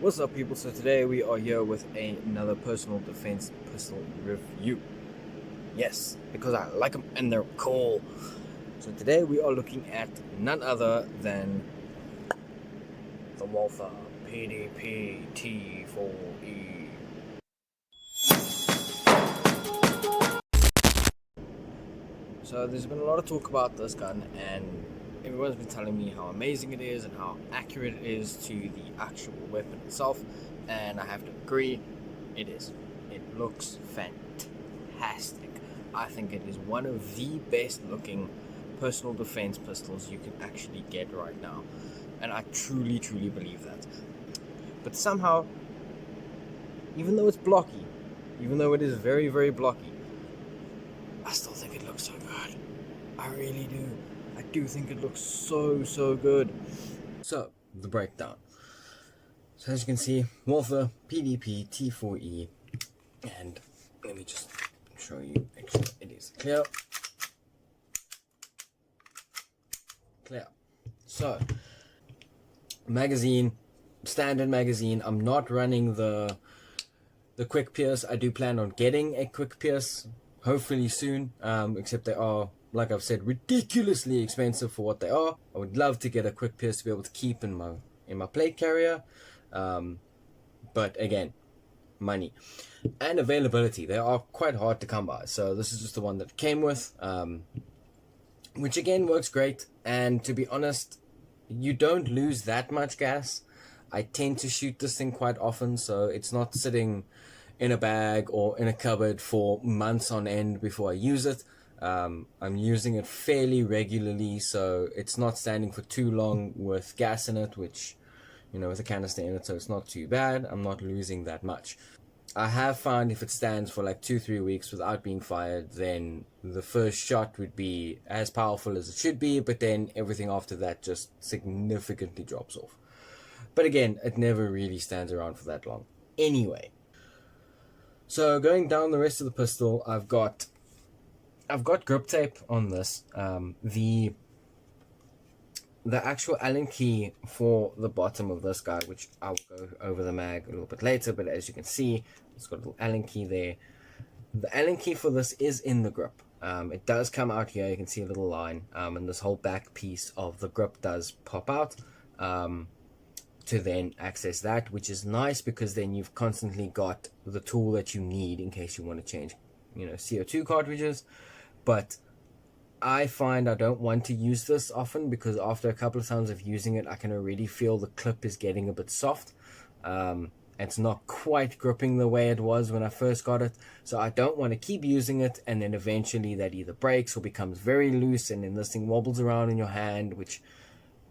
What's up, people? So today we are here with another personal defense pistol review. Yes, because I like them and they're cool. So today we are looking at none other than the Walther PDP T4E. So there's been a lot of talk about this gun, and everyone's been telling me how amazing it is and how accurate it is to the actual weapon itself, and I have to agree, it is. It looks fantastic. I think it is one of the best looking personal defense pistols you can actually get right now, and I truly believe that. But somehow, even though it's blocky, even though it is very blocky, I still think it looks so good. I really do. I do think it looks so good. So, the breakdown. So as you can see, Walther PDP T4E, and let me just show you, actually it is clear. So, magazine, standard magazine. I'm not running the quick pierce. I do plan on getting a quick pierce hopefully soon, except they are, like I've said, ridiculously expensive for what they are. I would love to get a quick pierce to be able to keep in my plate carrier, but again, money and availability, they are quite hard to come by. So this is just the one that it came with, which again works great. And to be honest, you don't lose that much gas. I tend to shoot this thing quite often, so it's not sitting in a bag or in a cupboard for months on end before I use it. I'm using it fairly regularly, so it's not standing for too long with gas in it, which, you know, with a canister in it, so it's not too bad. I'm not losing that much. I have found if it stands for like 2-3 weeks without being fired, then the first shot would be as powerful as it should be, but then everything after that just significantly drops off. But again, it never really stands around for that long. Anyway, so going down the rest of the pistol, I've got grip tape on this. The actual Allen key for the bottom of this guy, which I'll go over the mag a little bit later, but as you can see, it's got a little Allen key there. The Allen key for this is in the grip. It does come out here, you can see a little line, and this whole back piece of the grip does pop out to then access that, which is nice because then you've constantly got the tool that you need in case you want to change, you know, CO2 cartridges. But I find I don't want to use this often because after a couple of times of using it, I can already feel the clip is getting a bit soft. It's not quite gripping the way it was when I first got it, so I don't want to keep using it, and then eventually that either breaks or becomes very loose, and then this thing wobbles around in your hand, which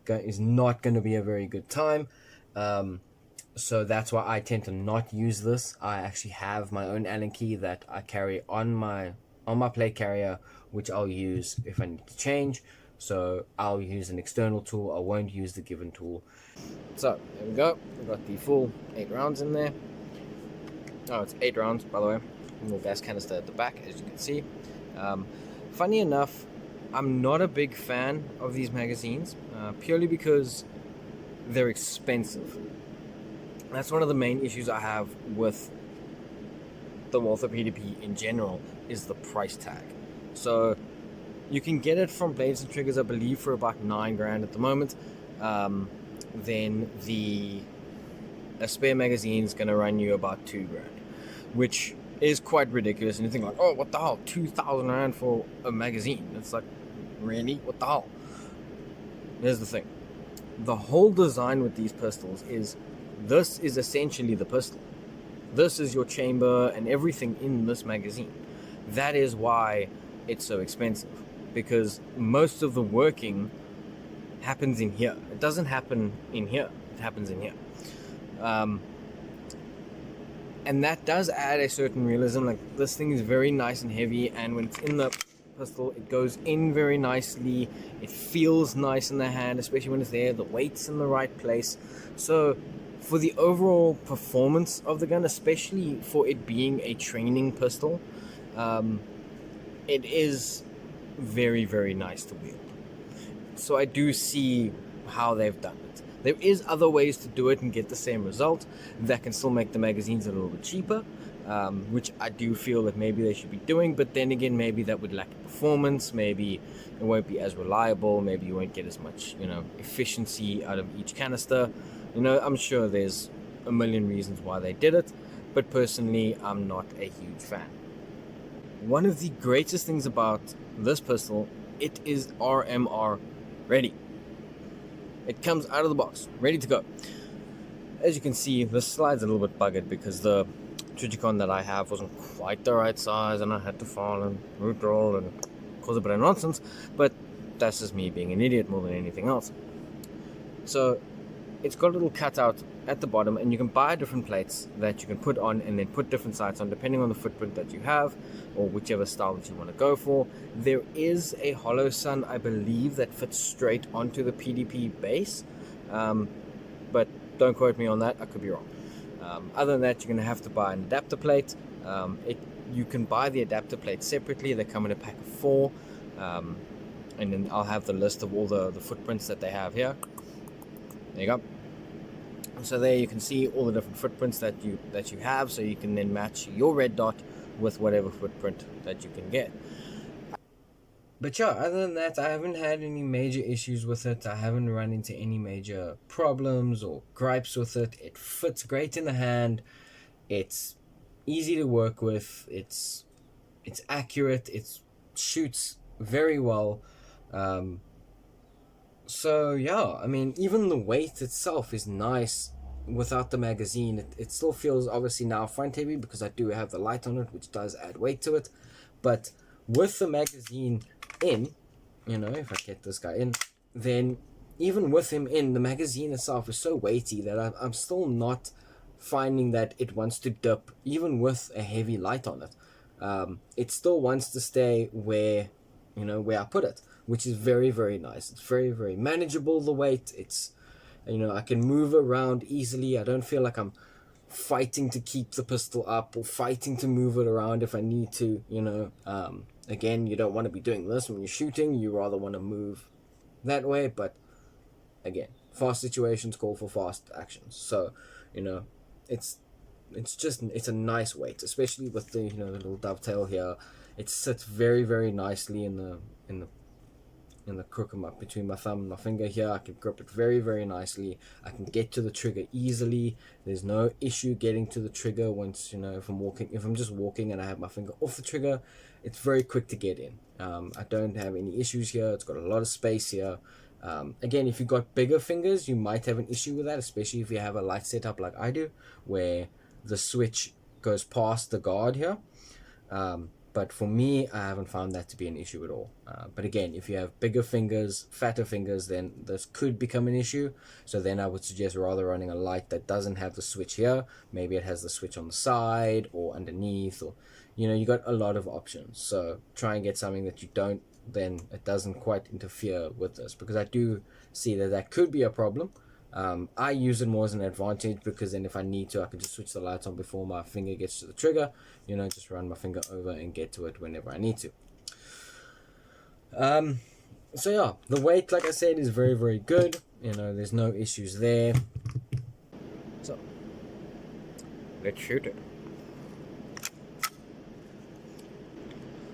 is not going to be a very good time. So that's why I tend to not use this. I actually have my own Allen key that I carry on my plate carrier, which I'll use if I need to change. So I'll use an external tool. I won't use the given tool. So there we go. We've got the full 8 rounds in there. Oh, it's 8 rounds, by the way. A little gas canister at the back, as you can see. Funny enough, I'm not a big fan of these magazines, purely because they're expensive. That's one of the main issues I have with the Walther PDP in general, is the price tag. So you can get it from Blades and Triggers, I believe, for about $9,000 at the moment. Then a spare magazine is going to run you about $2,000, which is quite ridiculous. And you think like, oh, what the hell, 2,000 rand for a magazine? It's like, really? What the hell? Here's the thing. The whole design with these pistols is, this is essentially the pistol. This is your chamber and everything in this magazine. That is why it's so expensive, because most of the working happens in here. It doesn't happen in here, it happens in here. And that does add a certain realism. Like, this thing is very nice and heavy, and when it's in the pistol, it goes in very nicely. It feels nice in the hand, especially when it's there. The weight's in the right place. So for the overall performance of the gun, especially for it being a training pistol, it is very nice to wield. So I do see how they've done it. There is other ways to do it and get the same result that can still make the magazines a little bit cheaper, which I do feel that maybe they should be doing, but then again, maybe that would lack performance, maybe it won't be as reliable, maybe you won't get as much, efficiency out of each canister. I'm sure there's a million reasons why they did it, but personally, I'm not a huge fan. One of the greatest things about this pistol, it is RMR ready. It comes out of the box, ready to go. As you can see, the slide's a little bit buggered because the Trijicon that I have wasn't quite the right size, and I had to file and root roll and cause a bit of nonsense, but that's just me being an idiot more than anything else. So it's got a little cutout at the bottom, and you can buy different plates that you can put on and then put different sights on depending on the footprint that you have or whichever style that you want to go for. There is a hollow sun, I believe, that fits straight onto the PDP base, but don't quote me on that, I could be wrong. Other than that, you're going to have to buy an adapter plate. You can buy the adapter plate separately. They come in a pack of 4, and then I'll have the list of all the footprints that they have here. There you go. So there you can see all the different footprints that you have, so you can then match your red dot with whatever footprint that you can get. But yeah, other than that, I haven't had any major issues with it. I haven't run into any major problems or gripes with it. It fits great in the hand. It's easy to work with. It's accurate. It shoots very well. So yeah, I mean, even the weight itself is nice without the magazine. It still feels obviously now front heavy because I do have the light on it, which does add weight to it. But with the magazine in, if I get this guy in, then even with him in, the magazine itself is so weighty that I'm still not finding that it wants to dip, even with a heavy light on it. It still wants to stay where I put it, which is very, very nice. It's very, very manageable, the weight. It's, I can move around easily. I don't feel like I'm fighting to keep the pistol up or fighting to move it around if I need to, again, you don't want to be doing this when you're shooting. You rather want to move that way, but again, fast situations call for fast actions. So, it's a nice weight, especially with the the little dovetail here. It sits very, very nicely in the crook of between my thumb and my finger here. I can grip it very, very nicely. I can get to the trigger easily. There's no issue getting to the trigger once, if I'm just walking and I have my finger off the trigger, it's very quick to get in. I don't have any issues here. It's got a lot of space here. Again, if you've got bigger fingers, you might have an issue with that, especially if you have a light setup like I do, where the switch goes past the guard here. But for me, I haven't found that to be an issue at all. But again, if you have bigger fingers, fatter fingers, then this could become an issue. So then I would suggest rather running a light that doesn't have the switch here. Maybe it has the switch on the side or underneath, or you got a lot of options. So try and get something that you don't, then it doesn't quite interfere with this, because I do see that could be a problem. I use it more as an advantage, because then if I need to, I can just switch the lights on before my finger gets to the trigger, just run my finger over and get to it whenever I need to. So yeah, the weight, like I said, is very, very good. There's no issues there. So let's shoot it.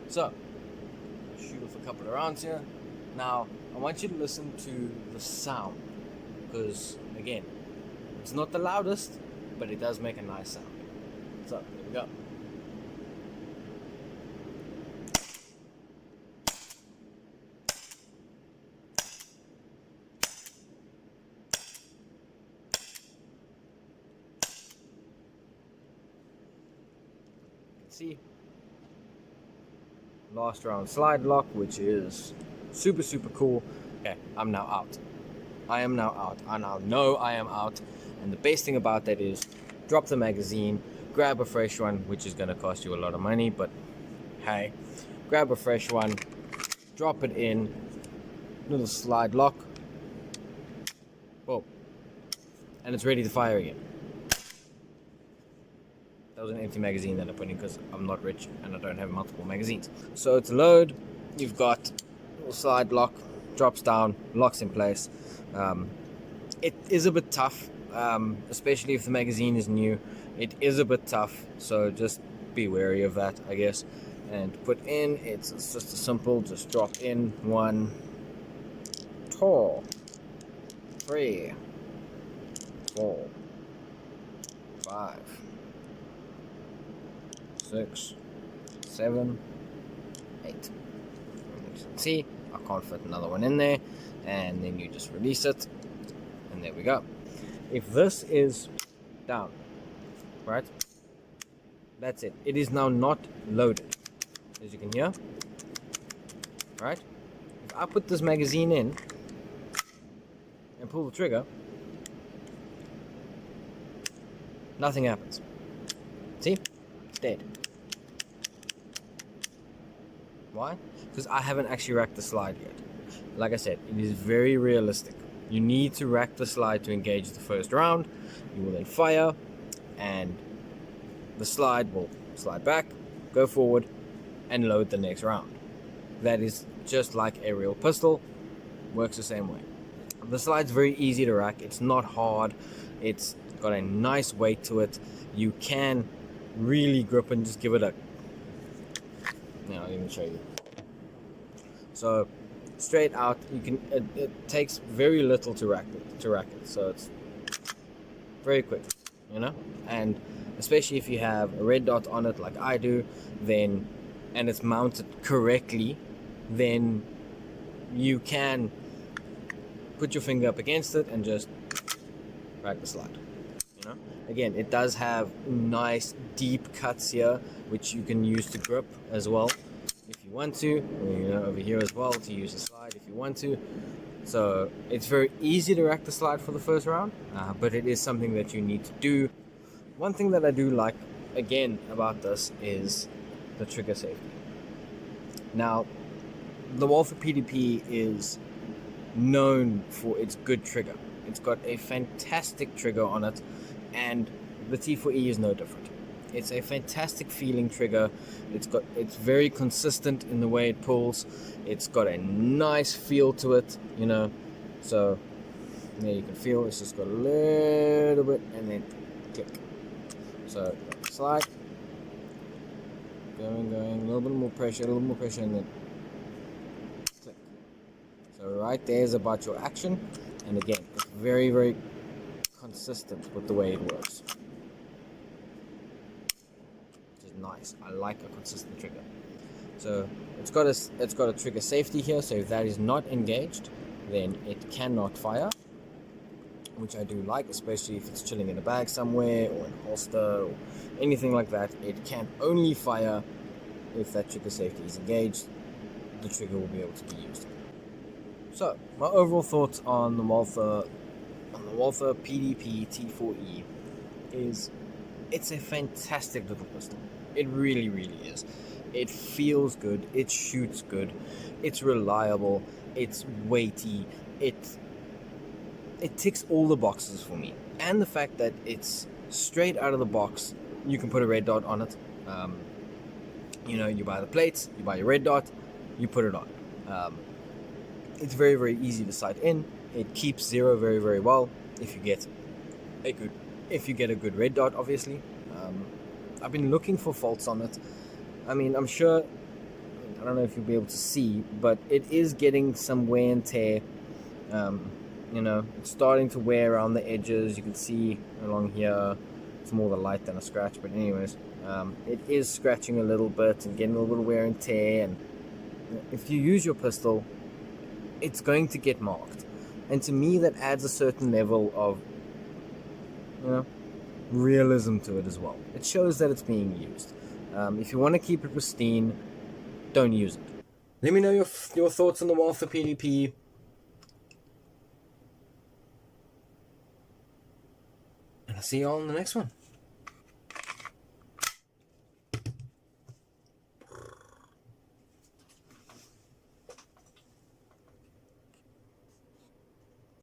So shoot off a couple of rounds here. Now I want you to listen to the sound, because again, it's not the loudest, but it does make a nice sound. So here we go. You can see last round slide lock, which is super, super cool. Okay, I'm now out. I am now out. I now know I am out. And the best thing about that is drop the magazine, grab a fresh one, which is going to cost you a lot of money, but hey, grab a fresh one, drop it in, little slide lock, boom, and it's ready to fire again. That was an empty magazine that I put in because I'm not rich and I don't have multiple magazines. So to load, you've got a little slide lock, drops down, locks in place. it is a bit tough, especially if the magazine is new. It is a bit tough, so just be wary of that, I guess. And to put in, it's just a simple, just drop in 1, 2, 3, 4, 5, 6, 7, 8. And you can see, I can't fit another one in there, and then you just release it, and there we go. If this is down, right, that's it. It is now not loaded, as you can hear, right? If I put this magazine in and pull the trigger, nothing happens. See? It's dead. Why? Because I haven't actually racked the slide yet. Like I said, it is very realistic. You need to rack the slide to engage the first round. You will then fire, and the slide will slide back, go forward, and load the next round. That is just like a real pistol. Works the same way. The slide's very easy to rack. It's not hard. It's got a nice weight to it. You can really grip and just give it a... I'll even show you. So straight out, you can. It takes very little to rack it. So it's very quick, And especially if you have a red dot on it, like I do, then and it's mounted correctly, then you can put your finger up against it and just rack the slide. Again, it does have nice deep cuts here, which you can use to grip as well if you want to. Over here as well to use the slide if you want to. So it's very easy to rack the slide for the first round, but it is something that you need to do. One thing that I do like, again, about this is the trigger safety. Now, the Walther PDP is known for its good trigger. It's got a fantastic trigger on it, and the T4E is no different. It's a fantastic feeling trigger. It's very consistent in the way it pulls. It's got a nice feel to it, So there you can feel it's just got a little bit and then click. So slide, going, a little bit more pressure, and then click. So right there's about your action, and again, it's very, very consistent with the way it works. Which is nice. I like a consistent trigger. So it's got a trigger safety here, so if that is not engaged, then it cannot fire, which I do like, especially if it's chilling in a bag somewhere or in a holster or anything like that. It can only fire if that trigger safety is engaged. The trigger will be able to be used. So my overall thoughts on the Walther PDP T4E is it's a fantastic little pistol. It really, really is. It feels good. It shoots good. It's reliable. It's weighty. It ticks all the boxes for me. And the fact that it's straight out of the box, you can put a red dot on it. You buy the plates, you buy your red dot, you put it on. It's very, very easy to sight in. It keeps zero very, very well if you get a good red dot, obviously. I've been looking for faults on it. I'm sure, I don't know if you'll be able to see, but it is getting some wear and tear. It's starting to wear around the edges. You can see along here, it's more the light than a scratch, but anyways, it is scratching a little bit and getting a little wear and tear, and if you use your pistol, it's going to get marked. And to me, that adds a certain level of, realism to it as well. It shows that it's being used. If you want to keep it pristine, don't use it. Let me know your thoughts on the Walther PDP. And I'll see you all in the next one.